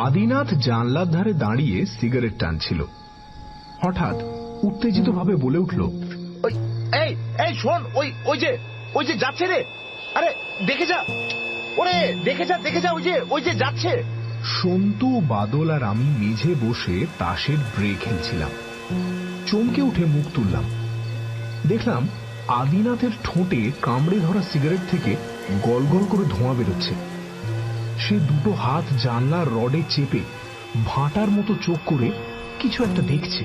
আদিনাথ জানলার ধারে দাঁড়িয়ে সিগারেট টানছিল। হঠাৎ উত্তেজিত ভাবে বলে উঠল, এই শোন, ওই যে যাচ্ছে রে, আরে দেখে যা, ওরে দেখে যা, ওই যে যাচ্ছে। সন্তু, বাদল আর আমি মেঝে বসে তাসের ব্রে খেলছিলাম। চমকে উঠে মুখ তুললাম, দেখলাম আদিনাথের ঠোঁটে কামড়ে ধরা সিগারেট থেকে গল গল করে ধোঁয়া বেরোচ্ছে। সে দুটো হাত জানলার রডে চেপে ভাঁটার মতো চোখ করে কিছু একটা দেখছে।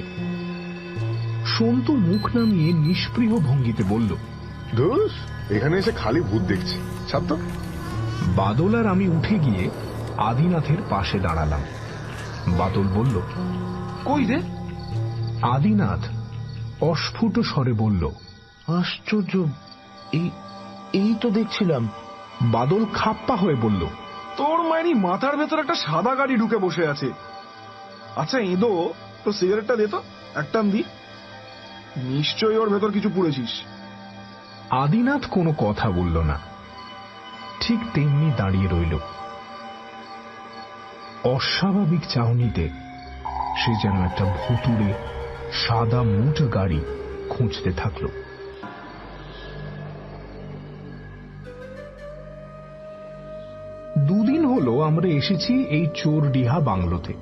সন্তু মুখ নামিয়ে নিষ্পৃহ ভঙ্গিতে বলল, দোষ, এখানে এসে খালি ভূত দেখছি, ছাড় তো। বাদল আর আমি উঠে গিয়ে আদিনাথের পাশে দাঁড়ালাম। বাদল বলল, কই রে? আদিনাথ অস্ফুট স্বরে বলল, আশ্চর্য, এই তো দেখছিলাম। বাদল খাপ্পা হয়ে বলল, তোর মায়েরই মাথার ভেতর একটা সাদা গাড়ি ঢুকে বসে আছে। আচ্ছা এঁদো, তো সিগারেটটা দে তো, একটা দি, নিশ্চয়ই ওর ভেতর কিছু পুড়েছিস। আদিনাথ কোনো কথা বলল না, ঠিক তেমনি দাঁড়িয়ে রইল। অস্বাভাবিক চাহনিতে সে যেন একটা ভুতুড়ে সাদা মুঠ গাড়ি খুঁজতে থাকল। দুদিন হলো আমরা এসেছি এই চোরডিহা বাংলোতে।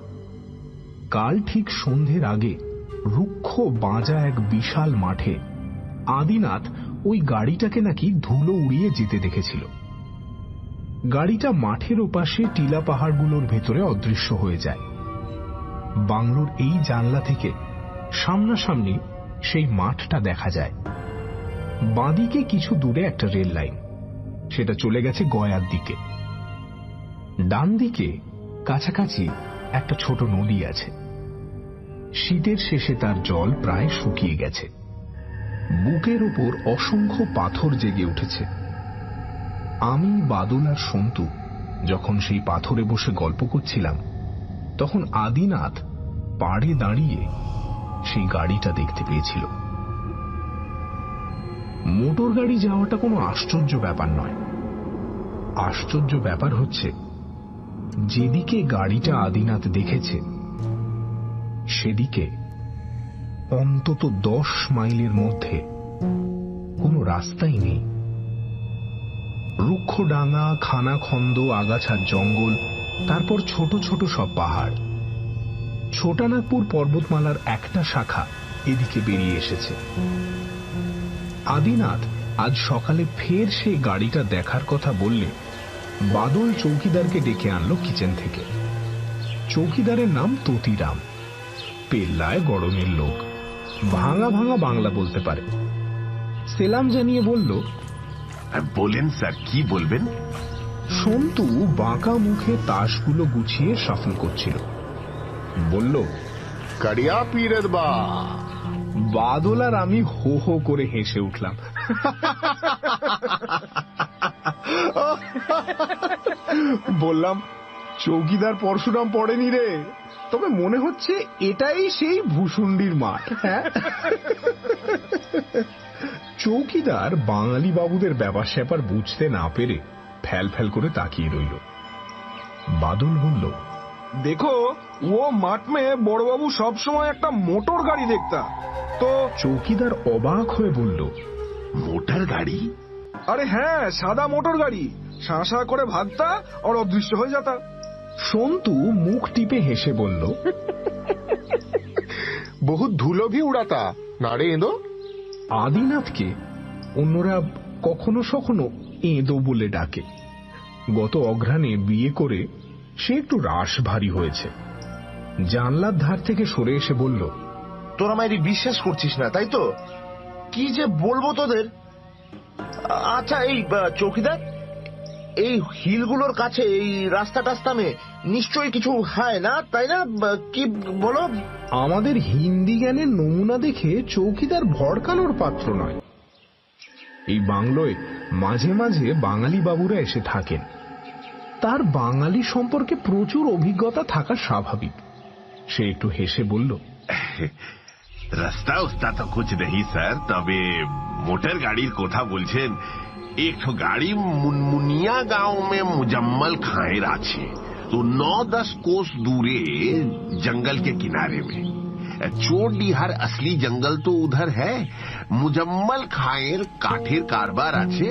কাল ঠিক সন্ধ্যের আগে রুক্ষ বাঁজা এক বিশাল মাঠে আদিনাথ ওই গাড়িটাকে নাকি ধুলো উড়িয়ে যেতে দেখেছিল। গাড়িটা মাঠের ওপাশে টিলা পাহাড়গুলোর ভেতরে অদৃশ্য হয়ে যায়। বাংলোর এই জানলা থেকে সামনাসামনি সেই মাঠটা দেখা যায়। বাঁদিকে কিছু দূরে একটা রেল লাইন, সেটা চলে গেছে গয়ার দিকে। ডান দিকে কাছাকাছি একটা ছোট নদী আছে। শীতের শেষে তার জল প্রায় শুকিয়ে গেছে। বুকের উপর অসংখ্য পাথর জেগে উঠেছে। আমি, বাদল আর সন্তু যখন সেই পাথরে বসে গল্প করছিলাম, তখন আদিনাথ পাড়ে দাঁড়িয়ে সেই গাড়িটা দেখতে পেয়েছিল। মোটর গাড়ি যাওয়াটা কোনো আশ্চর্য ব্যাপার নয়। আশ্চর্য ব্যাপার হচ্ছে যেদিকে গাড়িটা আদিনাথ দেখেছে সেদিকে অন্তত 10 মাইলের মধ্যে কোনো রাস্তাই নেই। রুক্ষডাঙ্গা, খানাখন্দ, আগাছার জঙ্গল, তারপর ছোট ছোট সব পাহাড়। ছোটানাগপুর পর্বতমালার একটা শাখা এদিকে বেরিয়ে এসেছে। আদিনাথ আজ সকালে ফের সেই গাড়িটা দেখার কথা বললে বাদল চৌকিদারকে ডেকে আনলো কিচেন থেকে। চৌকিদারের নাম ততিরাম, পেল্লায় গরমের লোক, ভাঙা ভাঙা বাংলা বলতে পারে। সেলাম জানিয়ে বলল, বলেন স্যার, কি বলবেন? সন্তু বাঁকা মুখে তাসগুলো গুছিয়ে শাফল করছিল। বলল, কাড়িয়া পীরের বা। বাদল আর আমি হো হো করে হেসে উঠলাম। বললাম, চৌকিদার পরশুরাম পড়েনি রে, তবে মনে হচ্ছে এটাই সেই ভূষুণ্ডির মাঠ। হ্যাঁ, চৌকিদার বাঙালি বাবুদের ব্যাপার স্যাপার বুঝতে না পেরে ফ্যাল ফ্যাল করে তাকিয়ে রইল। বাদল বলল, দেখো, ও মাঠ মে বড়বাবু সবসময় একটা মোটর গাড়ি দেখতা তো। চৌকিদার অবাক হয়ে বলল, মোটর গাড়ি? আরে হ্যাঁ, সাদা মোটর গাড়ি, শাঁ করে ভাগতা আর অদৃশ্য হয়ে যাতা। সন্তু মুখ টিপে হেসে বলল, বহুত ধুলো ভি উড়াতা না রে এঁদো। আদিনাথকে অন্যরা কখনো সখনো এঁদো বলে ডাকে। গত অঘ্রাণে বিয়ে করে সে একটু রাশ ভারী হয়েছে। জানলার ধার থেকে সরে এসে বলল, তোরা মায়েরই বিশ্বাস করছিস না, তাই তো? কি যে বলবো তোদের। আচ্ছা এই চৌকিদার, এই হিলগুলোর কাছে এই রাস্তা টাস্তামে নিশ্চয়ই কিছু হয় না, তাই না? কি বলো? আমাদের হিন্দি জ্ঞানের নমুনা দেখে চৌকিদার ভড়কানোর পাত্র নয়। এই বাংলোয় মাঝে মাঝে বাঙালি বাবুরা এসে থাকেন। তার বাঙালি সম্পর্কে প্রচুর অভিজ্ঞতা থাকা স্বাভাবিক। সে একটু হেসে বলল, রাস্তা উস্তা তো কুছ নেই স্যার, তবে মোটর গাড়ির কথা বলছেন, एक गाड़ी मुनमुनिया गांव में मुजम्मल खाएर আছে। तो 9-10 कोस दूरे जंगल के किनारे में। चोरडीहार असली जंगल तो उधर है। मुजम्मल खाएर काठेर कारबार आछे।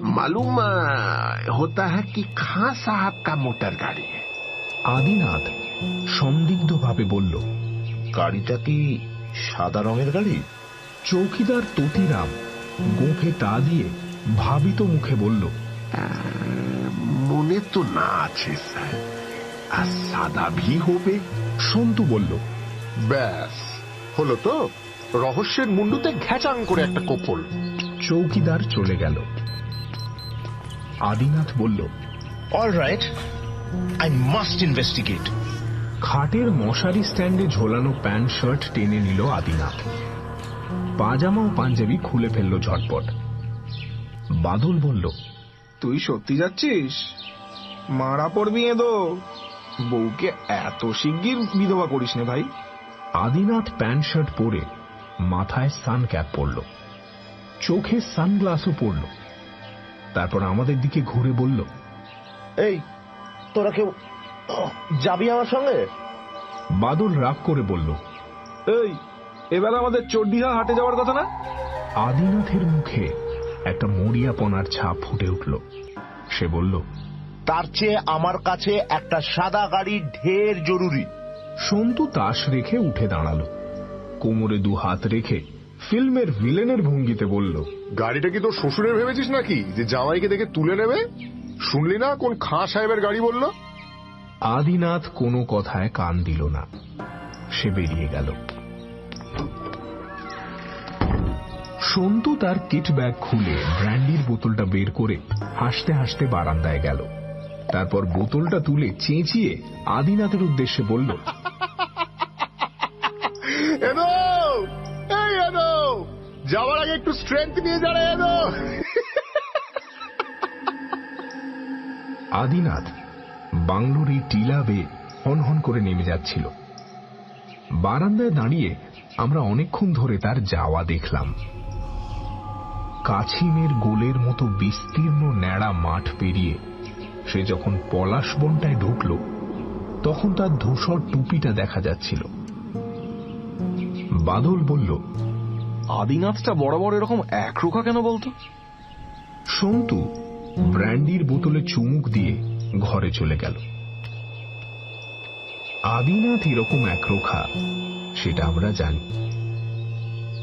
मालूम होता है कि खां साहब का मोटर गाड़ी है। আদিনাথ সন্দিগ্ধভাবে বলল, গাড়িটা কি সাদা রঙের গাড়ি? চৌকিদার ততিরাম গোঁফে তা দিয়ে ভাবিত মুখে বলল, মনে তো না আছে স্যার, আর সাদা ভি হবে। সন্তু বলল, ব্যাস হলো তো, রহস্যের মুন্ডুতে ঘ্যাচাং করে একটা কোফল। চৌকিদার চলে গেল। আদিনাথ বলল, all right, I must investigate. খাটের মশারি স্ট্যান্ডে ঝোলানো প্যান্ট শার্ট টেনে নিল আদিনাথ। পাজামা ও পাঞ্জাবি খুলে ফেলল ঝটপট। বাদল বলল, তুই সত্যি যাচ্ছিস? মারা পড়বি এদো, বউকে এত শিগগির বিধবা করিস নে ভাই। আদিনাথ প্যান্ট শার্ট পরে মাথায় সান ক্যাপ পরল, চোখে সানগ্লাসও পরল। তারপর আমাদের দিকে ঘুরে বলল, এই তোরা কেউ যাবি আমার সঙ্গে? বাদল রাগ করে বলল, এই এবার আমাদের চোরডিহা হাটে যাওয়ার কথা না? আদিনাথের মুখে একটা মরিয়াপনার ছাপ ফুটে উঠল। সে বলল, তার চেয়ে আমার কাছে একটা সাদা গাড়ি ঢের জরুরি। সন্তু তাস রেখে উঠে দাঁড়ালো, কোমরে 2 হাত রেখে ফিল্মের ভিলেনের ভঙ্গিতে বলল, গাড়িটা কি তোর শ্বশুরের ভেবেছিস নাকি যে জামাইকে দেখে তুলে নেবে? শুনলি না কোন খাঁ সাহেবের গাড়ি বলল? আদিনাথ কোনো কথায় কান দিল না, সে বেরিয়ে গেল। সন্তু তার কিট ব্যাগ খুলে ব্র্যান্ডির বোতলটা বের করে হাসতে হাসতে বারান্দায় গেল। তারপর বোতলটা তুলে চেঁচিয়ে আদিনাথের উদ্দেশ্যে বলল, এদো, এই এদো, যাওয়ার আগে একটু স্ট্রেংথ নিয়ে যা রে এদো। আদিনাথ বাংলোর এই টিলা বেয়ে হনহন করে নেমে যাচ্ছিল। বারান্দায় দাঁড়িয়ে আমরা অনেকক্ষণ ধরে তার যাওয়া দেখলাম। কাছিমের গোলের মতো বিস্তীর্ণ ন্যাড়া মাঠ পেরিয়ে সে যখন পলাশ বনটায় ঢুকল, তখন তার ধূসর টুপিটা দেখা যাচ্ছিল। বাদল বলল, আদিনাথটা বরাবর এরকম একরোখা কেন বলতো? সন্তু ব্র্যান্ডির বোতলে চুমুক দিয়ে ঘরে চলে গেল। আদিনাথ এরকম একরোখা সেটা আমরা জানি,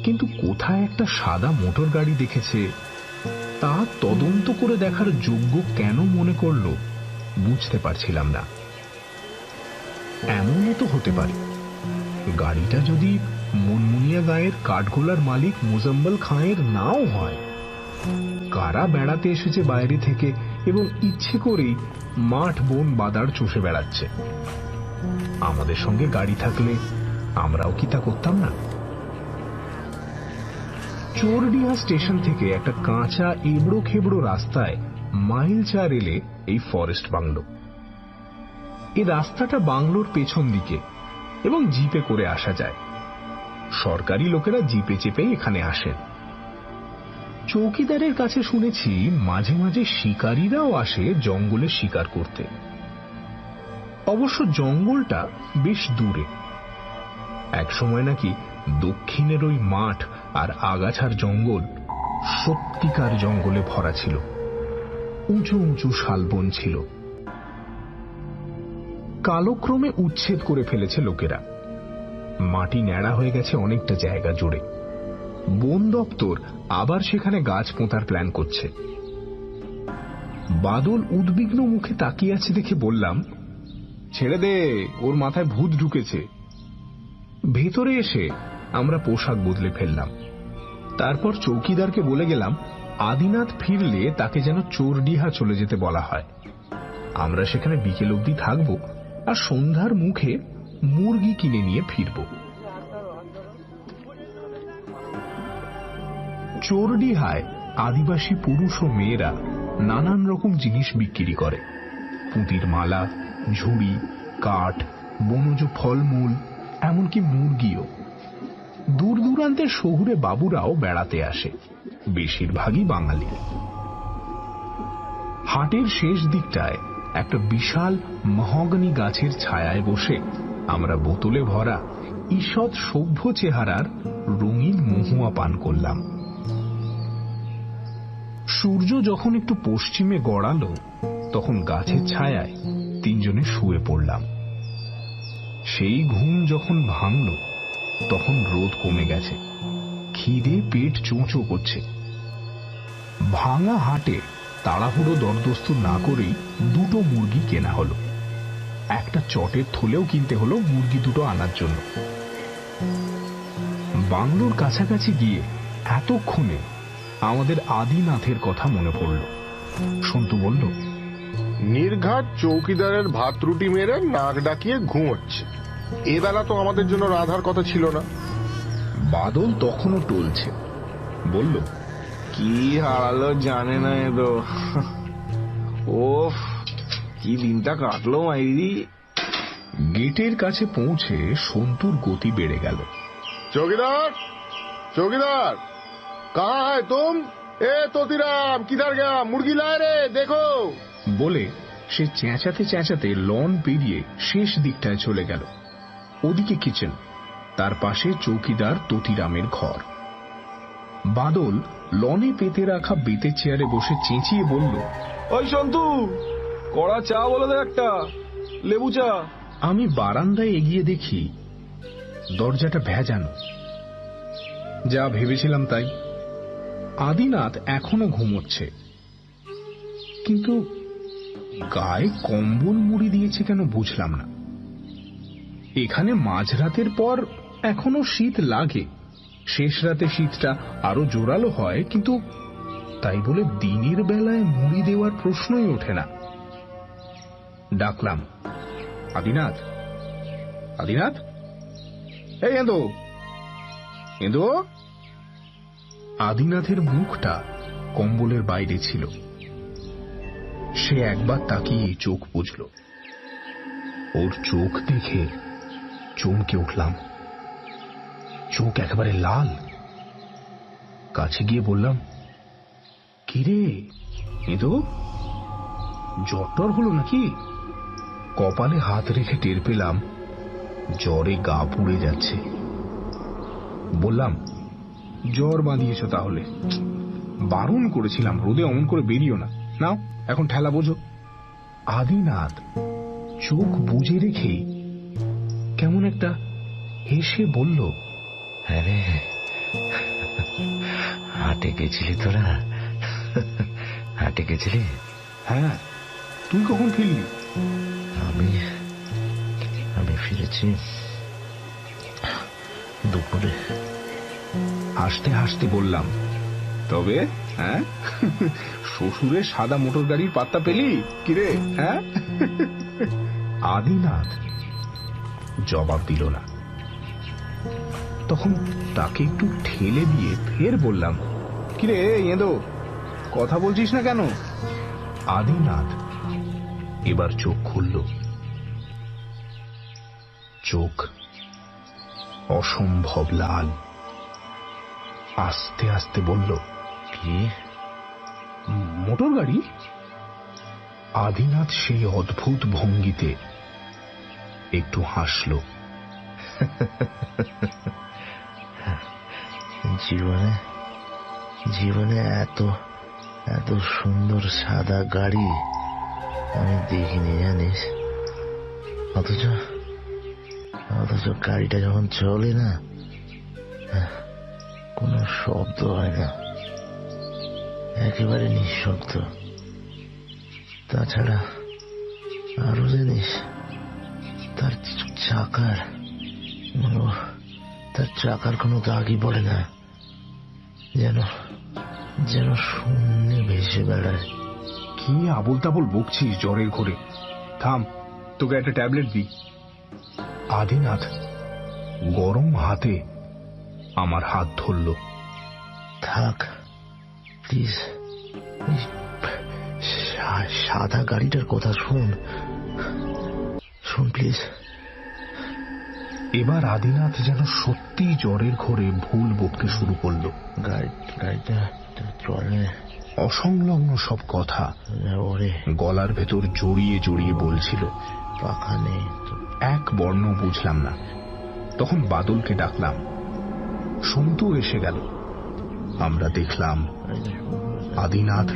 কিন্তু কোথায় একটা সাদা মোটর গাড়ি দেখেছে তা তদন্ত করে দেখার যোগ্য কেন মনে করল বুঝতে পারছিলাম না। এমনও তো হতে পারে গাড়িটা যদি মনমুনিয়া গাঁয়ের কাঠগোলার মালিক মুজম্মল খাঁয়ের নাও হয়। কারা বেড়াতে এসেছে বাইরে থেকে এবং ইচ্ছে করেই মাঠ বন বাদার চষে বেড়াচ্ছে। আমাদের সঙ্গে গাড়ি থাকলে আমরাও কি তা করতাম না? চোরডিহা স্টেশন থেকে একটা কাঁচা এবড়ো খেবড়ো রাস্তায় মাইল 4 এলে এই ফরেস্ট বাংলো। এই রাস্তাটা বাংলোর পেছন দিকে এবং জিপে করে আসা যায়। সরকারি লোকেরা জিপে চেপেই এখানে আসেন। চৌকিদারের কাছে শুনেছি মাঝে মাঝে শিকারীরাও আসে জঙ্গলে শিকার করতে। অবশ্য জঙ্গলটা বেশ দূরে। একসময় নাকি দক্ষিণের ওই মাঠ আর আগাছার জঙ্গল সত্যিকার জঙ্গলে ভরা ছিল। উঁচু উঁচু শালবন ছিল। কালক্রমে উচ্ছেদ করে ফেলেছে লোকেরা। মাটি ন্যাড়া হয়ে গেছে অনেকটা জায়গা জুড়ে। বন দপ্তর আবার সেখানে গাছ পোঁতার প্ল্যান করছে। বাদল উদ্বিগ্ন মুখে তাকিয়ে আছে দেখে বললাম, ছেড়ে দে, ওর মাথায় ভূত ঢুকেছে। ভেতরে এসে আমরা পোশাক বদলে ফেললাম। তারপর চৌকিদারকে বলে গেলাম আদিনাথ ফিরলে তাকে যেন চোরডিহা চলে যেতে বলা হয়। আমরা সেখানে বিকেল অবধি থাকব আর সন্ধ্যার মুখে মুরগি কিনে নিয়ে ফিরব। চোরডিহায় আদিবাসী পুরুষ ও মেয়েরা নানান রকম জিনিস বিক্রি করে। পুঁতির মালা, ঝুড়ি, কাঠ, বনজ ফলমূল, এমনকি মুরগিও। দূর দূরান্তের শহুরে বাবুরাও বেড়াতে আসে, বেশিরভাগই বাঙালি। হাটের শেষ দিকটায় একটা বিশাল মহগনি গাছের ছায়ায় বসে আমরা বোতলে ভরা ঈষৎ সভ্য চেহারার রঙিন মহুয়া পান করলাম। সূর্য যখন একটু পশ্চিমে গড়ালো তখন গাছের ছায়ায় তিনজনে শুয়ে পড়লাম। সেই ঘুম যখন ভাঙল তখন রোদ কমে গেছে, খিদে পেট চোঁচো করছে। ভাঙা হাটে তাড়াহুড়ো দরদস্তুর না করেই দুটো মুরগি কেনা হলো। একটা চটের থলেও কিনতে হলো মুরগি দুটো আনার জন্য। বাংলোর কাছাকাছি গিয়ে এতক্ষণে আমাদের আদিনাথের কথা মনে পড়ল। সন্তু বলল, নির্ঘাত চৌকিদারের ভাত রুটি মেরে নাক ডাকিয়ে ঘুমোচ্ছে। এবেলা তো আমাদের জন্য রাধার কথা ছিল না। বাদল তখনও টলছে, বলল, কি হারালো জানে না এদো। ওফ, কি দিনটা কাটলো মাইরি। গেটের কাছে পৌঁছে সন্তুর গতি বেড়ে গেল। চৌকিদার, চৌকিদার, কাহা হ্যায় তুম? এ তোতিরাম, কিধার গয়া? মুরগি লায় রে, দেখো। বলে সে চেঁচাতে চেঁচাতে লন পেরিয়ে শেষ দিকটায় চলে গেল। ওদিকে কিচেন, তার পাশে চৌকিদার তোতিরামের ঘর। বাদল লনে পেতে রাখা বেতের চেয়ারে বসে চেঁচিয়ে বলল, ওই সন্তু, কড়া চা বলে দে একটা, লেবু চা। আমি বারান্দায় এগিয়ে দেখি দরজাটা ভেজানো। যা ভেবেছিলাম তাই, আদিনাথ এখনো ঘুমোচ্ছে, কিন্তু গায়ে কম্বল মুড়ি দিয়েছে কেন বুঝলাম না। এখানে মাঝরাতের পর এখনো শীত লাগে, শেষ রাতে শীতটা আরো জোরালো হয়, কিন্তু তাই বলে দিনের বেলায় মুড়ি দেওয়ার প্রশ্নই ওঠে না। ডাকলাম, আদিনাথ, আদিনাথ, এই এঁদো, এঁদো। আদিনাথের মুখটা কম্বলের বাইরে ছিল। সে একবার তাকিয়ে চোখ বুঝল। ওর চোখ দেখে চমকে উঠলাম। চোখ একেবারে লাল। কাছে গিয়ে বললাম, কিরে এঁদো, জ্বর টর হলো নাকি? কপালে হাত রেখে টের পেলাম জ্বরে গা পুড়ে যাচ্ছে। বললাম, জ্বর বাঁধিয়েছ তাহলে? বারণ করেছিলাম রোদে অমন করে বেরিও না। নাও এখন ঠেলা বোঝো। আদিনাথ চোখ বুজে রেখে কেমন একটা হেসে বলল, আরে হাটে গেছিলি তোরা? হাটে গেছিলি? হ্যাঁ, তুই কখন ফিরলি? আমি ফিরেছি দুপুরে। হাসতে হাসতে বললাম, তবে হ্যাঁ, শ্বশুরের সাদা মোটর গাড়ির পাত্তা পেলি কিরে? হ্যাঁ। আদিনাথ জবাব দিল না। তখন তাকে একটু ঠেলে দিয়ে ফের বললাম, কিরে এঁদো, কথা বলছিস না কেন? আদিনাথ এবার চোখ খুলল। চোখ অসম্ভব লাল। আস্তে আস্তে বলল, কি মোটর গাড়ি? আদিনাথ সেই অদ্ভুত ভঙ্গিতে একটু হাসল। জীবনে এত এত সুন্দর সাদা গাড়ি আমি দেখিনি, জানিস? অথচ গাড়িটা যখন চলে না, কোনো শব্দ হয় না, একেবারে নিঃশব্দ। তাছাড়া আরো জানিস, তার চাকার কোনো দাগই পড়ে না, যেন শূন্যে ভেসে বেড়ায়। কি আবল তাবল বকছিস জ্বরের ঘোরে? থাম, তোকে একটা ট্যাবলেট দিই। আদিনাথ গরম হাতে আমার হাত ধরল। থাক প্লিজ, সাদা গাড়িটার কথা শোন প্লিজ। এবার আদিনাথ যেন সত্যি জ্বরের ঘোরে ভুল বকতে শুরু করলো। গাড়িটা চলে অসংলগ্ন সব কথা ওরে গলার ভেতর জড়িয়ে জড়িয়ে বলছিল। পাখা নেই তো। এক বর্ণ বুঝলাম না। তখন বাদলকে ডাকলাম, সন্তু এসে গেল। আমরা দেখলাম আদিনাথ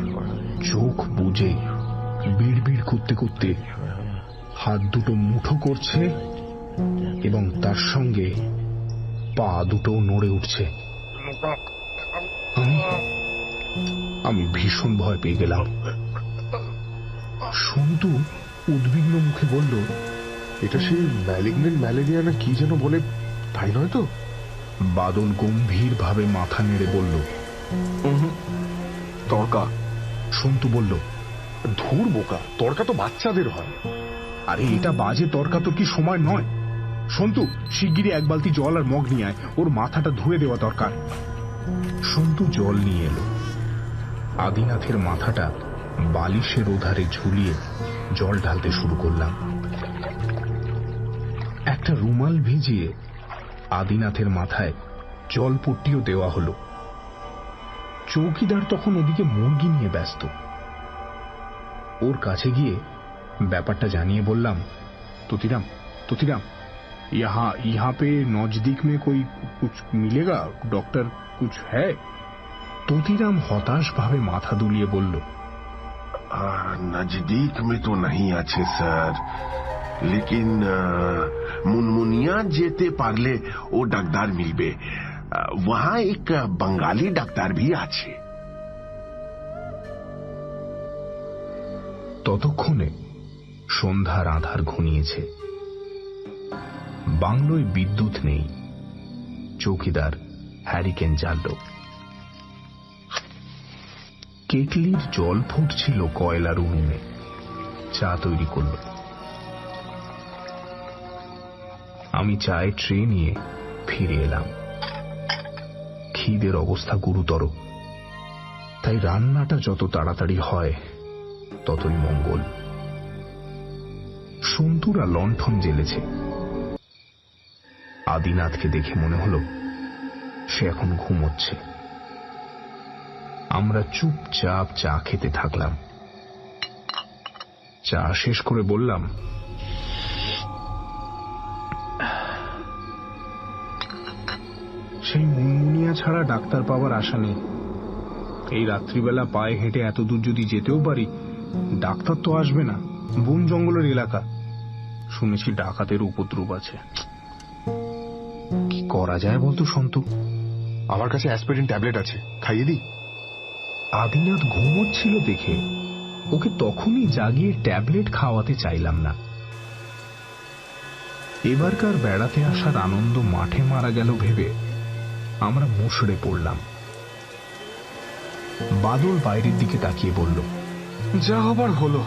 চোখ বুজে বিড়বিড় করতে করতে হাত দুটো মুঠো করছে এবং তার সঙ্গে পা দুটো নড়ে উঠছে। আমি ভীষণ ভয় পেয়ে গেলাম। সন্তু উদ্বিগ্ন মুখে বলল, এটা সেই ম্যালিগনেন্ট ম্যালেরিয়া না কি যেন বলে, তাই নয় তো? বাদল গম্ভীর ভাবে মাথা নেড়ে বলল, তর্কা। সন্তু বলল, ধুর বোকা, তর্কা তো বাচ্চাদের হয়। আরে এটা বাজে তর্কাতর্কি সময় নয়। সন্তু, শিগগিরই এক বালতি জল আর মগ নিয়ে আয়, ওর মাথাটা ধুয়ে দেওয়া দরকার। সন্তু জল নিয়ে এলো। আদিনাথের মাথাটা বালিশের ওধারে ঝুলিয়ে জল ঢালতে শুরু করলাম। একটা রুমাল ভিজিয়ে আদিনাথের মাথায় জলপট্টিও দেওয়া হলো। চৌকিদার তখন ওদিকে মুরগি নিয়ে ব্যস্ত। ওর কাছে গিয়ে ব্যাপারটা জানিয়ে বললাম, তোতিরাম তোতিরাম, यहाँ पे नजदीक में कोई कुछ मिलेगा? डॉक्टर कुछ है? তোতিরাম হতাশ ভাবে মাথা দুলিয়ে বলল, नजदीक में तो नहीं अच्छे सर, लेकिन मुनमुनिया जेते पारले ओ डाक्तार मिलबे। वहां एक बंगाली डाक्तार भी आछे। ততক্ষণে সন্ধ্যার আধার ঘনিয়েছে। বাংলোয় বিদ্যুৎ নেই। চৌকিদার হ্যারিকেন জ্বালল। কেটলির জল ফুটছিল কয়লার উনুনে। চা তৈরি করল। আমি চায়ের ট্রে নিয়ে ফিরে এলাম। খিদের অবস্থা গুরুতর, তাই রান্নাটা যত তাড়াতাড়ি হয় ততই মঙ্গল। সন্তুরা লণ্ঠন জ্বেলেছে। আদিনাথকে দেখে মনে হলো সে এখন ঘুমোচ্ছে। আমরা চুপচাপ চা খেতে থাকলাম। চা শেষ করে বললাম, সেই মুনমুনিয়া ছাড়া ডাক্তার পাওয়ার আশা নেই। এই রাত্রিবেলা পায়ে হেঁটে এত দূর যদি যেতেও পারি, ডাক্তার তো আসবে না। বন জঙ্গলের এলাকা, শুনেছি ডাকাতের উপদ্রব আছে। কি করা যায় বলতো সন্তু? আমার কাছে অ্যাসপিরিন ট্যাবলেট আছে, খাইয়ে দিই? আদিনাথ ঘুমোচ্ছিল দেখে ওকে তখনই জাগিয়ে ট্যাবলেট খাওয়াতে চাইলাম না। এবারকার বেড়াতে আসার আনন্দ মাঠে মারা গেল ভেবে আমরা মুষড়ে পড়লাম। বাদল বাইরের দিকে তাকিয়ে বলল, যা হবার হলো,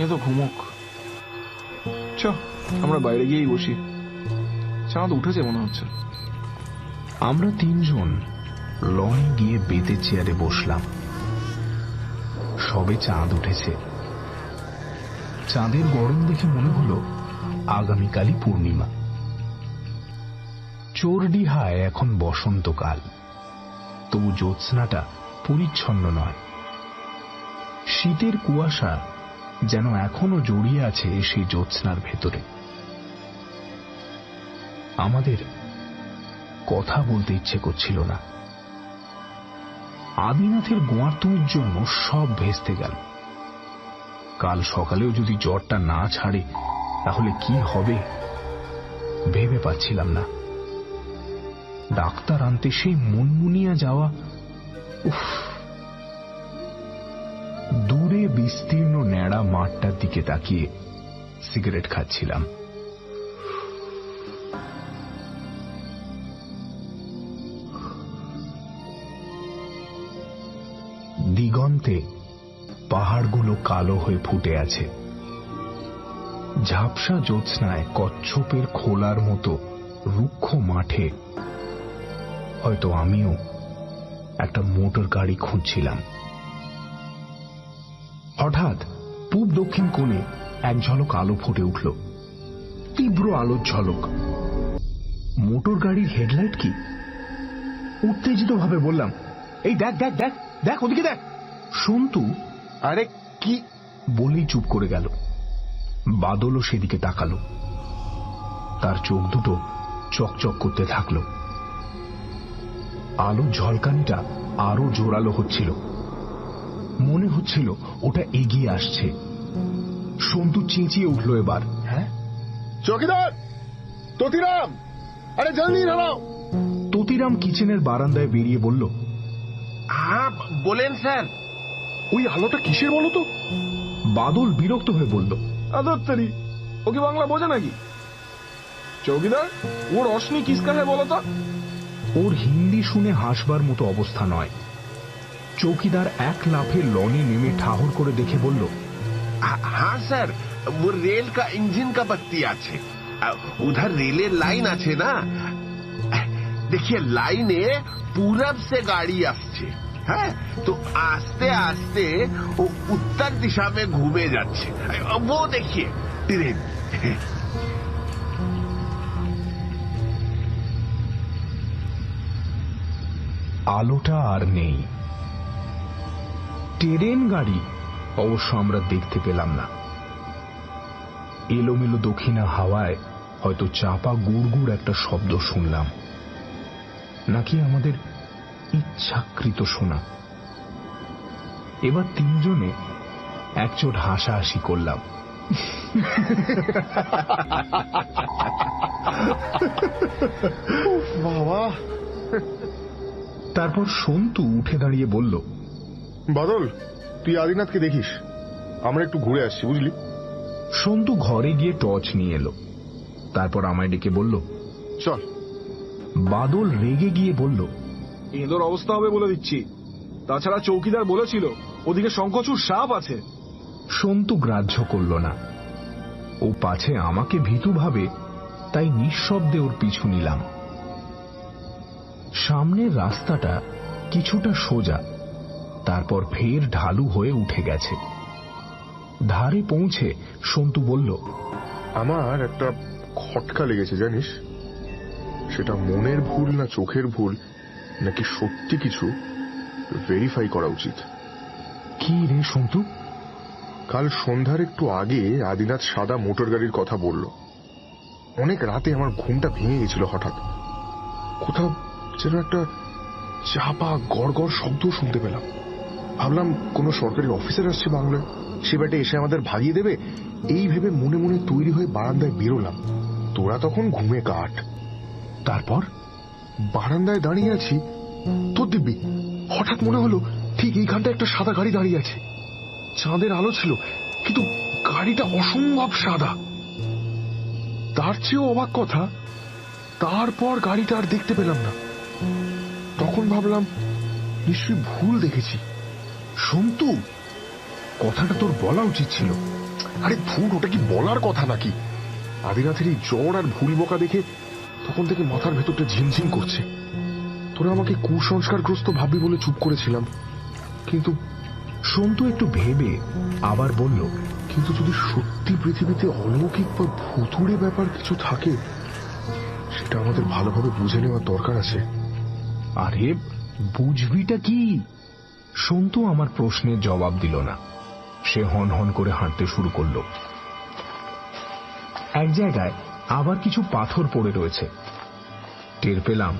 এ তো ঘুমোক। চ, আমরা বাইরে গিয়েই বসি। চাঁদ উঠেছে মনে হচ্ছে। আমরা তিনজন লনে গিয়ে বেতে চেয়ারে বসলাম। সবে চাঁদ উঠেছে। চাঁদের গরম দেখে মনে হলো আগামীকালই পূর্ণিমা। চোরডিহায় এখন বসন্তকাল, তবু জ্যোৎস্নাটা পরিচ্ছন্ন নয়। শীতের কুয়াশা যেন এখনো জড়িয়ে আছে সেই জ্যোৎস্নার ভেতরে। আমাদের কথা বলতে ইচ্ছে করছিল না। আদিনাথের গোয়ার্তুমির জন্য সব ভেস্তে গেল। কাল সকালেও যদি জ্বরটা না ছাড়ে তাহলে কি হবে ভেবে পাচ্ছিলাম না। ডাক্তার আনতে সেই মুনমুনিয়া যাওয়া, উফ। দূরে বিস্তীর্ণ ন্যাড়া মাঠটার দিকে তাকিয়ে সিগারেট খাচ্ছিলাম। দিগন্তে পাহাড়গুলো কালো হয়ে ফুটে আছে। ঝাপসা জ্যোৎস্নায় কচ্ছপের খোলার মতো রুক্ষ মাঠে হয়তো আমিও একটা মোটর গাড়ি খুঁজছিলাম। হঠাৎ পূব দক্ষিণ কোণে এক ঝলক আলো ফুটে উঠল, তীব্র আলোর ঝলক। মোটর গাড়ির হেডলাইট কি? উত্তেজিত ভাবে বললাম, এই দেখ দেখ দেখ দেখ ওদিকে দেখ। সন্তু আরে কি বলেই চুপ করে গেল। বাদলও সেদিকে তাকালো। তার চোখ দুটো চকচক করতে থাকলো। আলোর ঝলকানিটা আরো জোরালো হচ্ছিল। মনে হচ্ছিল ওটা এগিয়ে আসছে। সন্তু চেঁচিয়ে উঠল এবার। হ্যাঁ, চৌকিদার, তোতিরাম, আরে জলদি দাঁড়াও। তোতিরাম কিচেনের বারান্দায় বেরিয়ে বলল, হ্যাঁ বলেন স্যার। ওই আলোটা কিসের বলো তো? বাদল বিরক্ত হয়ে বলল, আদত্তারি, ও কি বাংলা বোঝে নাকি? চৌকিদার, ও রশনি কিসকা হ্যাঁ বলো তো? ওর হিন্দি শুনে হাসবার মতো অবস্থা নয়। চৌকিদার এক লাফে লনে নেমে ঠাহর করে দেখে বলল, हाँ सर, वो रेल का इंजन का बत्ती আছে। उधर रेलेर लाइन আছে না, देखिए लाइने पूरब से गाड़ी আসছে। হ্যাঁ, তো আস্তে আস্তে ও উত্তর দিশা में घूमे যাচ্ছে। वो देखिए ट्रेन। আলোটা আর নেই। ট্রেন গাড়ি অবশ্য আমরা দেখতে পেলাম না। এলোমেলো দক্ষিণা হাওয়ায় হয়তো চাপা গুড়গুড় একটা শব্দ শুনলাম, নাকি আমাদের ইচ্ছাকৃত শোনা। এবার তিনজনে একচোট হাসাহাসি করলাম। বাবা। তারপর সন্তু উঠে দাঁড়িয়ে বলল, বাদল, তুই আদিনাথকে দেখিস, আমরা একটু ঘুরে আসছি, বুঝলি? সন্তু ঘরে গিয়ে টর্চ নিয়ে এলো। তারপর আমায় ডেকে বলল, চল। বাদল রেগে গিয়ে বলল, এঁদোর অবস্থা হবে বলে দিচ্ছি। তাছাড়া চৌকিদার বলেছিল ওদিকে শঙ্খচূড় সাপ আছে। সন্তু গ্রাহ্য করল না। ও পাছে আমাকে ভীতু ভাবে, তাই নিঃশব্দে ওর পিছু নিলাম। সামনের রাস্তাটা কিছুটা সোজা, তারপর ফের ঢালু হয়ে উঠে গেছে। ধারে পৌঁছে সন্তু বলল, আমার একটা খটকা লেগেছে জানিস। সেটা মনের ভুল না চোখের ভুল নাকি সত্যি কিছু ভেরিফাই করা উচিত। কি রে সন্তু? কাল সন্ধ্যার একটু আগে আদিনাথ সাদা মোটর গাড়ির কথা বলল। অনেক রাতে আমার ঘুমটা ভেঙে গেছিল হঠাৎ। কোথাও যেন একটা চাপা গড়গড় শব্দ শুনতে পেলাম। ভাবলাম কোনো সরকারি অফিসার আসছে বাংলায়, সে বেটে এসে আমাদের ভাগিয়ে দেবে। এই ভেবে মনে মনে তৈরি হয়ে বারান্দায় বেরোলাম। তোরা তখন ঘুমে কাট। তারপর বারান্দায় দাঁড়িয়ে আছি, তোর দিব্যি হঠাৎ মনে হলো ঠিক এইখানটা একটা সাদা গাড়ি দাঁড়িয়ে আছে। চাঁদের আলো ছিল, কিন্তু গাড়িটা অসম্ভব সাদা। তার চেয়েও অবাক কথা, তারপর গাড়িটা আর দেখতে পেলাম না। তখন ভাবলাম নিশ্চয়ই ভুল দেখেছি। সন্তু, কথাটা তোর বলা উচিত ছিল। আরে ভুল, ওটা কি বলার কথা নাকি? আদিনাথের এই জ্বর আর ভুল বকা দেখে তখন থেকে মাথার ভেতরটা ঝিমঝিম করছে। তোরা আমাকে কুসংস্কারগ্রস্ত ভাববি বলে চুপ করেছিলাম, কিন্তু সন্তু একটু ভেবে আবার বলল, কিন্তু যদি সত্যি পৃথিবীতে অলৌকিক বা ভুতুড়ে ব্যাপার কিছু থাকে, সেটা আমাদের ভালোভাবে বুঝে নেওয়ার দরকার আছে। আরে বুঝবিটা কি? সন্তু আমার প্রশ্নের জবাব দিল না। সে হন হন করে হাঁটতে শুরু করল। এক জায়গায় আবার কিছু পাথর পড়ে রয়েছে। টের পেলাম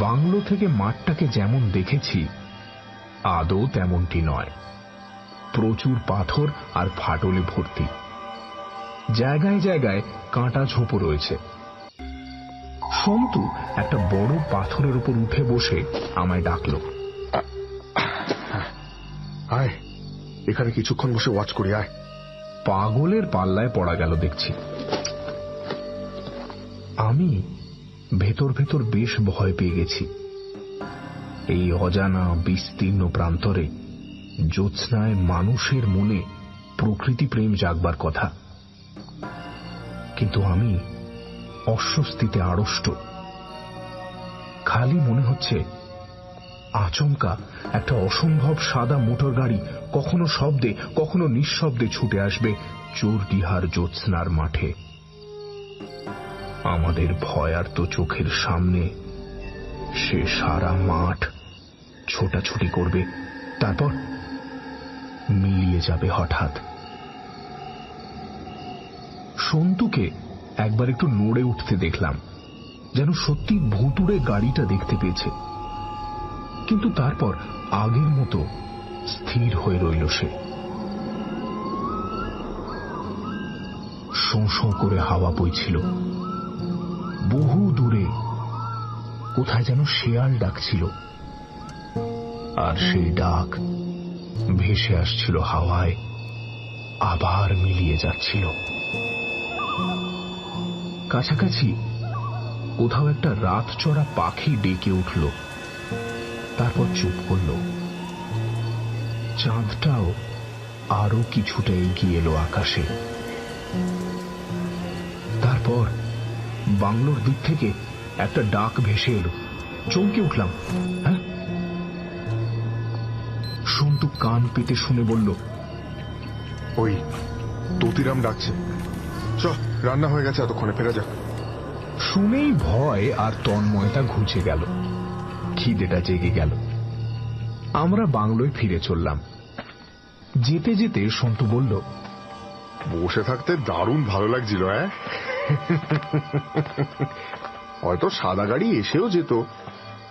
বাংলো থেকে মাঠটাকে যেমন দেখেছি আদৌ তেমনটি নয়। প্রচুর পাথর আর ফাটলে ভর্তি। জায়গায় জায়গায় কাঁটা ঝোপও রয়েছে। সন্তু একটা বড় পাথরের উপর উঠে বসে আমায় ডাকল, আয়, এখানে কিছুক্ষণ বসে ওয়াচ করি, আয়। পাগলের পাল্লায় পড়া গেল দেখছি। আমি ভেতর ভেতর বেশ ভয় পেয়ে গেছি। এই অজানা বিস্তীর্ণ প্রান্তরে জ্যোৎস্নায় মানুষের মনে প্রকৃতি প্রেম জাগবার কথা, কিন্তু আমি অস্বস্তিতে আড়ষ্ট। খালি মনে হচ্ছে আচমকা একটা অসম্ভব সাদা মোটর গাড়ি কখনো শব্দে কখনো নিঃশব্দে ছুটে আসবে চোরডিহার জ্যোৎস্নার মাঠে। আমাদের ভয়ার্ত চোখের সামনে সে সারা মাঠ ছোটাছুটি করবে তারপর মিলিয়ে যাবে হঠাৎ। সন্তুকে একবার একটু নড়ে উঠতে দেখলাম, যেন সত্যি ভুতুড়ে গাড়িটা দেখতে পেয়েছে, কিন্তু তারপর আগের মতো স্থির হয়ে রইল সে। শোঁ শোঁ করে হাওয়া বইছিল, বহু দূরে কোথায় যেন শেয়াল ডাকছিল, আর সেই ডাক ভেসে আসছিল হাওয়ায়, আবার মিলিয়ে যাচ্ছিল। কাছাকাছি কোথাও একটা রাত চড়া পাখি ডেকে উঠল, তারপর চুপ করল। চাঁদটাও আরো কিছুটা এগিয়ে এলো আকাশে। তারপর বাংলোর দিক থেকে একটা ডাক ভেসে এলো। চমকে উঠলাম। হ্যাঁ, সন্তু কান পেতে শুনে বলল, ওই ততিরাম ডাকছে, চ রান্না হয়ে গেছে, এতক্ষণে ফেরা যাক। শুনেই ভয় আর তন্ময়তা ঘুচে গেল, খিদেটা জেগে গেল। আমরা বাংলোয় ফিরে চললাম। যেতে যেতে সন্তু বলল, বসে থাকতে দারুণ ভালো লাগছিল। হ্যাঁ, হয়তো সাদা গাড়ি এসেও যেত,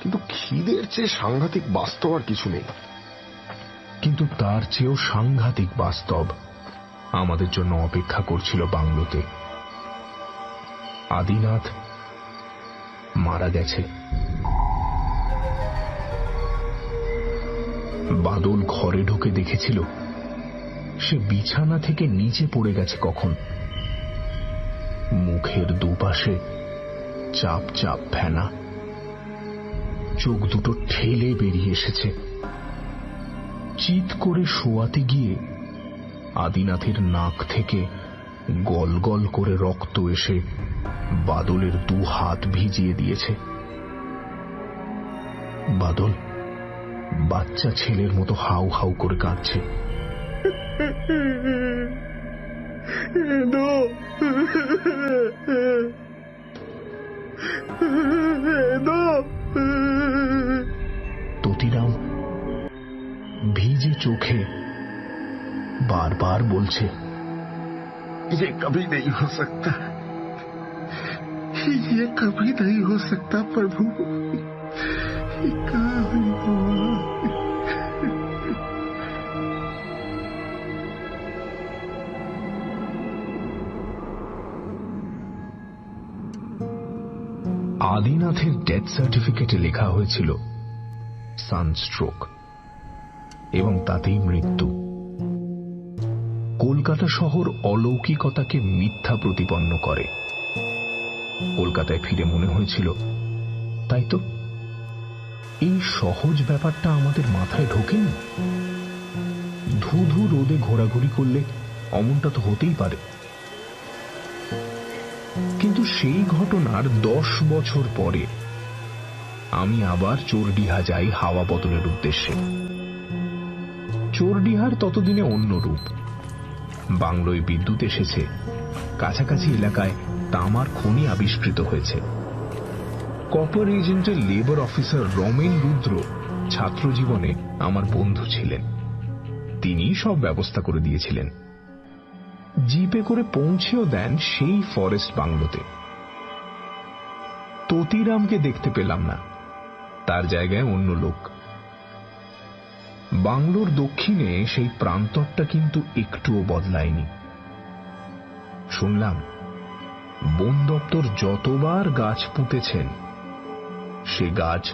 কিন্তু খিদের চেয়ে সাংঘাতিক বাস্তব আর কিছু নেই। কিন্তু তার চেয়েও সাংঘাতিক বাস্তব আমাদের জন্য অপেক্ষা করছিল বাংলোতে। আদিনাথ মারা গেছে। বাদল ঘরে ঢুকে দেখেছিল সে বিছানা থেকে নিচে পড়ে গেছে কখন। মুখের দুপাশে চাপ চাপ ফেনা, চোখ দুটো ঠেলে বেরিয়ে এসেছে। চিৎ করে শোয়াতে গিয়ে আদিনাথের নাক থেকে গল গল করে রক্ত এসে বাদলের দু হাত ভিজিয়ে দিয়েছে। বাদল বাচ্চা ছেলের মতো হাউ হাউ করে কাঁদছে। ততিরাম ভিজে চোখে বারবার বলছে, ये कभी नहीं हो सकता, ये कभी नहीं हो सकता प्रभु, ये कभी আদিনাথের ডেথ সার্টিফিকেটে লেখা হয়েছিল সানস্ট্রোক, এবং তাতেই মৃত্যু। কলকাতা শহর অলৌকিকতাকে মিথ্যা প্রতিপন্ন করে। কলকাতায় ফিরে মনে হয়েছিল, তাই তো, এই সহজ ব্যাপারটা আমাদের মাথায় ঢোকেনি। ধুধু রোদে ঘোরাঘুরি করলে অমনটা তো হতেই পারে। কিন্তু সেই ঘটনার 10 বছর পরে আমি আবার চোরডিহা যাই হাওয়া বদলের উদ্দেশ্যে। চোরডিহার ততদিনে অন্য রূপ। বাংলোয় বিদ্যুৎ এসেছে, কাছাকাছি এলাকায় তামার খনি আবিষ্কৃত হয়েছে। কপার এজেন্টের লেবার অফিসার রমেন রুদ্র ছাত্র জীবনে আমার বন্ধু ছিলেন। তিনি সব ব্যবস্থা করে দিয়েছিলেন। জিপে করে পৌঁছেও দেন সেই ফরেস্ট বাংলোতে। ততিরামকে দেখতে পেলাম না, তার জায়গায় অন্য লোক। বাংলোর দক্ষিণে সেই প্রান্তরটা কিন্তু একটুও বদলায়নি। শুনলাম বন দপ্তর যতবার গাছ পুঁতেছেন সে গাছ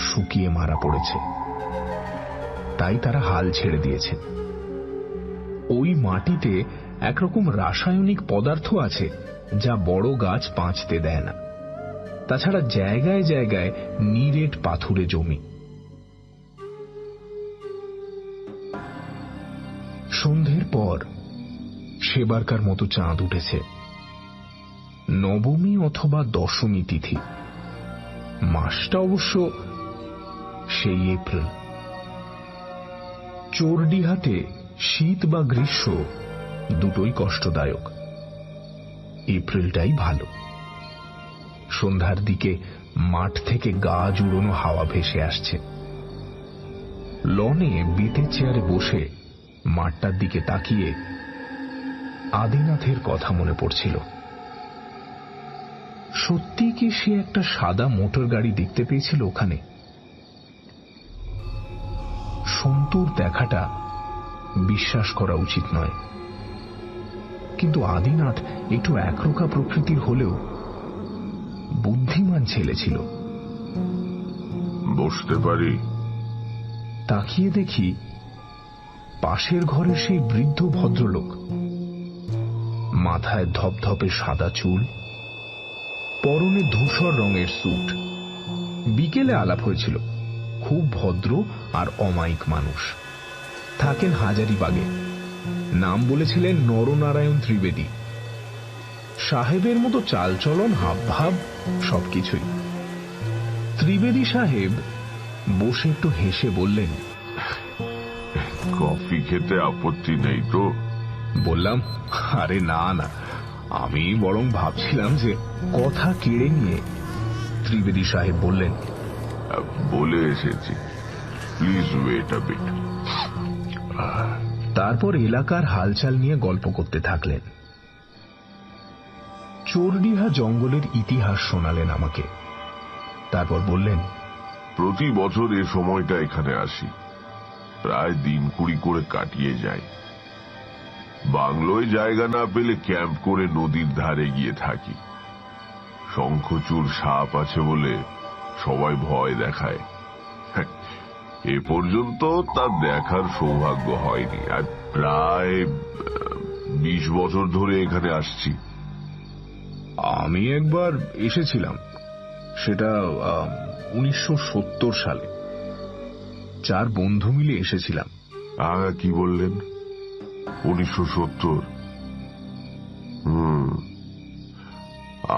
শুকিয়ে মারা পড়েছে, তাই তারা হাল ছেড়ে দিয়েছে। ওই মাটিতে একরকম রাসায়নিক পদার্থ আছে যা বড় গাছ বাঁচতে দেয় না। তাছাড়া জায়গায় জায়গায় নিরেট পাথুরে জমি। সন্ধ্যের পর সেবারকার মতো চাঁদ উঠেছে। নবমী অথবা দশমী তিথি। মাসটা অবশ্য সেই এপ্রিল। চোরডিহাতে শীত বা গ্রীষ্ম দুটোই কষ্টদায়ক। এপ্রিলটাই ভালো। সন্ধ্যার দিকে মাঠ থেকে গা জুড়োনো হাওয়া ভেসে আসছে। লনে বেতের চেয়ারে বসে মাঠটার দিকে তাকিয়ে আদিনাথের কথা মনে পড়ছিল। সত্যি কি সে একটা সাদা মোটর গাড়ি দেখতে পেয়েছিল ওখানে? সন্তুর দেখাটা বিশ্বাস করা উচিত নয়, কিন্তু আদিনাথ একটু একরোখা প্রকৃতির হলেও বুদ্ধিমান ছেলে ছিল। বসতে পারি? তাকিয়ে দেখি পাশের ঘরে সেই বৃদ্ধ ভদ্রলোক, মাথায় ধপধপে সাদা চুল, পরনে ধূসর রঙের স্যুট। বিকেলে আলাপ হয়েছিল। খুব ভদ্র আর অমায়িক মানুষ, থাকেন হাজারিবাগে। নাম বলেছিলেন নরনারায়ণ ত্রিবেদী। সাহেবের মতো চালচলন, হাবভাব সবকিছুই। ত্রিবেদী সাহেব বসে একটু হেসে বললেন, কফি খেতে আপত্তি নেই তো? বললাম, আরে না না, আমি বরং ভাবছিলাম যে। কথা কেড়ে নিয়ে ত্রিবেদী সাহেব বললেন, বলে এসেছি, প্লিজ ওয়েট আ বিট। তারপর এলাকার হালচাল নিয়ে গল্প করতে থাকলেন। চোরডিহা জঙ্গলের ইতিহাস শোনালেন আমাকে। তারপর বললেন, প্রতি বছর এ সময়টা এখানে আসি, প্রায় দিন 20 করে কাটিয়ে যাই। বাংলোয় জায়গা না পেলে ক্যাম্প করে নদীর ধারে গিয়ে থাকি। শঙ্খচূড় সাপ আছে বলে সবাই ভয় দেখায়। এ পর্যন্ত তা দেখার সৌভাগ্য হয়নি। আর প্রায় 20 বছর ধরে এখানে আসছি। আমি একবার এসেছিলাম, সেটা 1970 সালে। 4 বন্ধু মিলে এসেছিলাম। কি বললেন? 1970?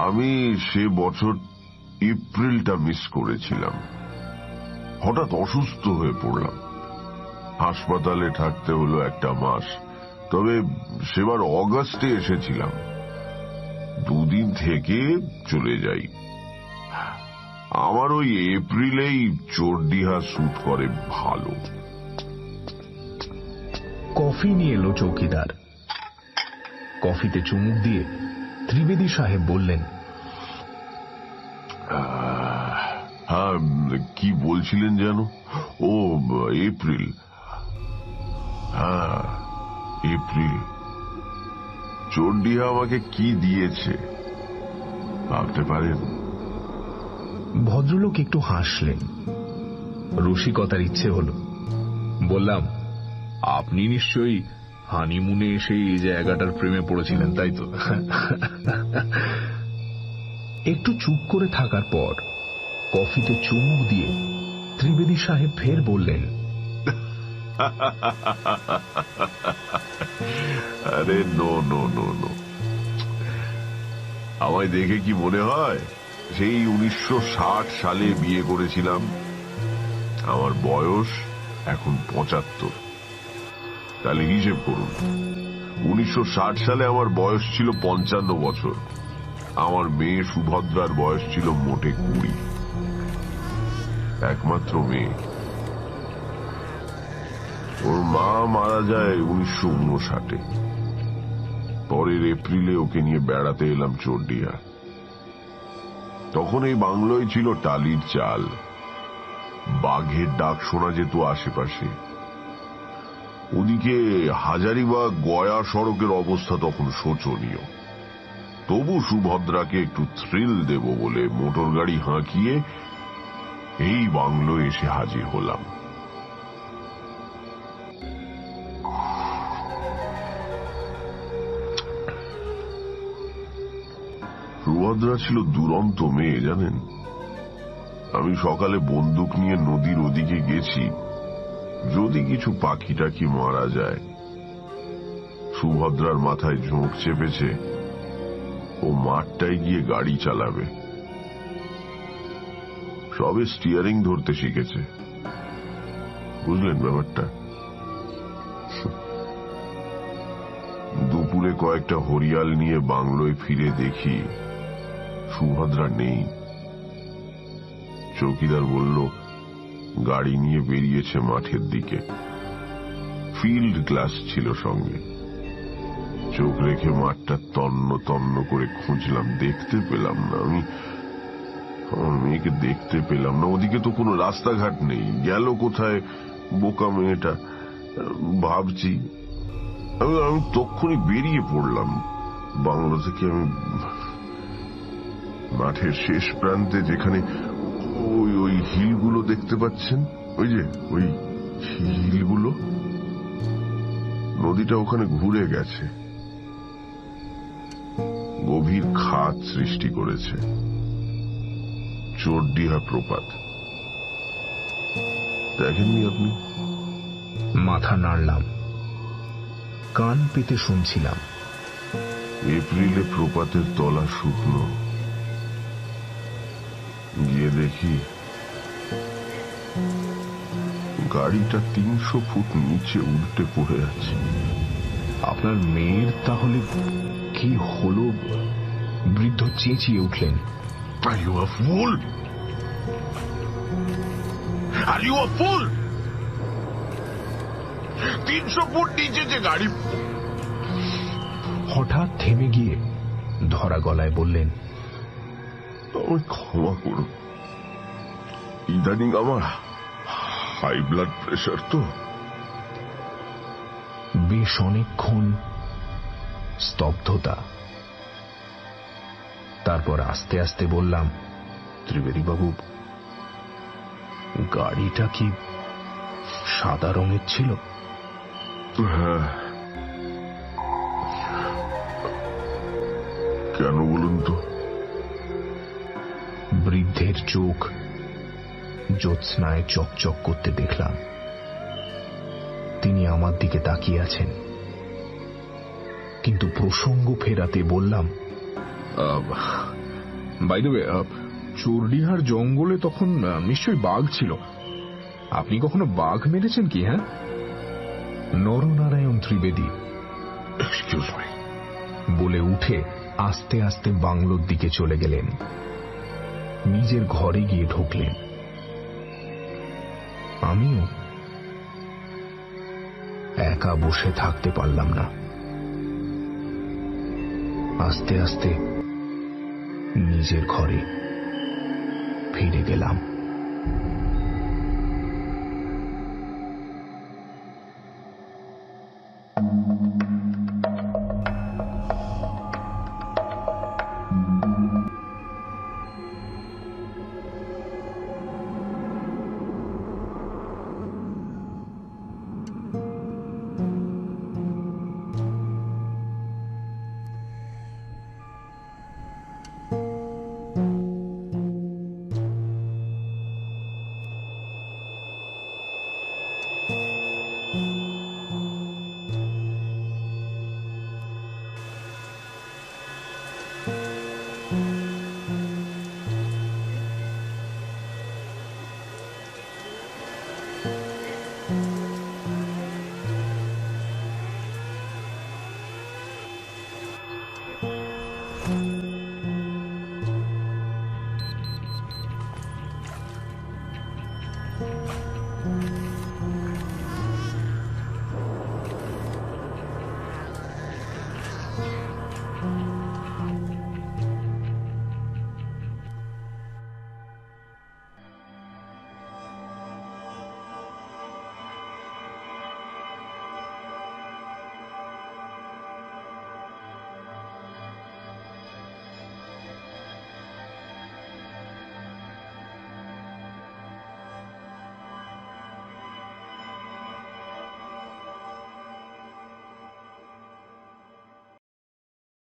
আমি সে বছর এপ্রিলটা মিস করেছিলাম। হঠাৎ অসুস্থ হয়ে পড়লাম, হাসপাতালে থাকতে হলো 1 মাস। তবে সেবার অগাস্টে এসেছিলাম, 2 দিন থেকে চলে যাই। আমার ওই এপ্রিলেই চোরডিহা স্যুট করে ভালো। কফি নিয়ে এলো চৌকিদার। কফিতে চুমুক দিয়ে ত্রিবেদী সাহেব বললেন, হ্যাঁ, কি বলছিলেন যেন? ও, এপ্রিল। হ্যাঁ, এপ্রিল। চোরডিহা আমাকে কি দিয়েছে ভাবতে পারেন? ভদ্রলোক একটু হাসলেন। রসিকতার ইচ্ছে হলো। বললাম, আপনি নিশ্চয়ই হানিমুনে এসে এই জায়গাটার প্রেমে পড়েছিলেন, তাই তো? একটু চুপ করে থাকার পর কফিতে চুমুক দিয়ে ত্রিবেদী সাহেব ফের বললেন, আরে নো নো নো নো, আমায় দেখে কি মনে হয় সেই 1960 সালে বিয়ে করেছিলাম? আমার বয়স এখন 75। তাহলে হিসেব করুন, 1960 সালে আমার বয়স ছিল 55 বছর। আমার মেয়ে সুভদ্রার বয়স ছিল মোটে 20। একমাত্র মেয়ে। ওর মা মারা যায় 1959। পরের এপ্রিলে ওকে নিয়ে বেড়াতে এলাম চোরডিহা। তখন এই বাংলোয় ছিল টালির চাল, বাঘের ডাক শোনা যেত আশেপাশে। ওদিকে হাজারিবাগ গয়া সড়কের অবস্থা তখন শোচনীয়। তবু সুভদ্রাকে একটু থ্রিল দেব বলে মোটর গাড়ি হাঁকিয়ে এই বাংলোয় এসে হাজির হলাম। সুভদ্রা ছিল দুরন্ত মেয়ে, জানেন। আমি সকালে বন্দুক নিয়ে নদীর ওদিকে গেছি, যদি কিছু পাখি টাকি মারা যায়। সুভদ্রার মাথায় ঝোঁক চেপেছে, ও মাঠটায় গিয়ে গাড়ি চালাবে। সবে স্টিয়ারিং ধরতে শিখেছে, বুঝলেন ব্যাপারটা। দুপুরে কয়েকটা হরিয়াল নিয়ে বাংলোয় ফিরে দেখি সুভদ্রা নেই। চৌকিদার বলল, গাড়ি নিয়ে বেরিয়েছে মাঠের দিকে। ফিল্ড গ্লাস ছিল সঙ্গে। চোখ রেখে মাঠটা তন্ন তন্ন করে খুঁজলাম, দেখতে পেলাম না। আমি আমার মেয়েকে দেখতে পেলাম না। ওদিকে তো কোনো রাস্তাঘাট নেই, গেল কোথায় বোকা মেয়েটা ভাবছি। আমি তক্ষুনি বেরিয়ে পড়লাম বাংলো থেকে। আমি মাঠের শেষ প্রান্তে, যেখানে ওই হিলগুলো দেখতে পাচ্ছেন, ওই যে ওই হিলগুলো, নদীটা ওখানে ঘুরে গেছে, গভীর খাত সৃষ্টি করেছে। চোরডিহা প্রপাত দেখেননি আপনি? মাথা নাড়লাম, কান পেতে শুনছিলাম। এপ্রিলে প্রপাতের তলা শুকনো। গিয়ে দেখি গাড়িটা 300 ফুট নিচে উল্টে পড়ে আছে। আপনার মেয়ের তাহলে কি হলো? বৃদ্ধ চেঁচিয়ে উঠলেন। Are you a fool? Are you a fool? 300 foot নিচে যে গাড়ি। হঠাৎ থেমে গিয়ে ধরা গলায় বললেন, আমায় ক্ষমা করুন, ইদানিং আমার হাই ব্লাড প্রেশার তো। বেশ অনেকক্ষণ স্তব্ধতা। তারপর আস্তে আস্তে বললাম, ত্রিবেদী বাবু, গাড়িটা কি সাদা রঙের ছিল? হ্যাঁ। কেন বলুন তো? বৃদ্ধের চোখ জ্যোৎস্নায় চকচক করতে দেখলাম। তিনি আমার দিকে তাকিয়ে আছেন, কিন্তু প্রসঙ্গ ফেরাতে বললাম, বাই দ্য ওয়ে, চোরডিহার জঙ্গলে তখন নিশ্চয়ই বাঘ ছিল। আপনি কখনো বাঘ মেরেছেন কি? হ্যাঁ? নরনারায়ণ ত্রিবেদী এক্সকিউজ মি বলে উঠে আস্তে আস্তে বাংলোর দিকে চলে গেলেন। নিজের ঘরে গিয়ে ঢুকলেন। আমিও একা বসে থাকতে পারলাম না। আস্তে আস্তে নিজের ঘরে ফিরে গেলাম।